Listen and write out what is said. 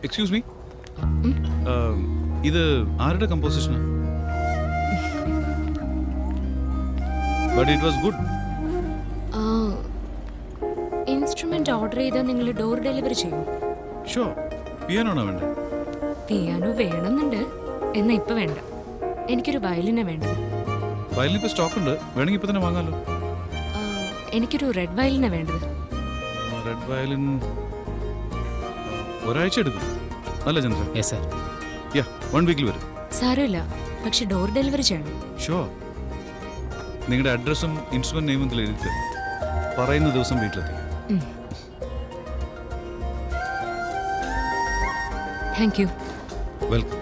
Excuse me, ഇത് ആരുടെ കമ്പോസിഷനാ? But it was good. Instrument order ചെയ്താൽ നിങ്ങൾ ഡോർ ഡെലിവറി ചെയ്യും? ഷുവർ. പിയാനോ ആണോ വേണ്ടേ? പിയാനോ വേണമെന്നുണ്ട്, എന്നാ ഇപ്പൊ വേണ്ട. എനിക്കൊരു വയലിനാ വേണ്ടത്. വയലിൻ ഇപ്പോൾ സ്റ്റോക്ക് ഉണ്ട്, വേണമെങ്കിൽ ഇപ്പൊ തന്നെ വാങ്ങാമല്ലോ. എനിക്കൊരു റെഡ് വയലിനാ വേണ്ടത്. റെഡ് വയലിൻ ഒരാഴ്ച എടുക്കും അല്ല ചന്ദ്ര? Yes sir. യാ, 1 വീക്കിൽ വരും. സാരമില്ല, പക്ഷെ ഡോർ ഡെലിവറി ചെയ്യണം. ഷുവർ. നിങ്ങളുടെ അഡ്രസ്സും ഇൻസ്ട്രുമെന്റ് നെയിമും ഇതിൽ എഴുതി തരും. പറയുന്ന ദിവസം വീട്ടിലെത്തി. Thank you. വെൽക്കം.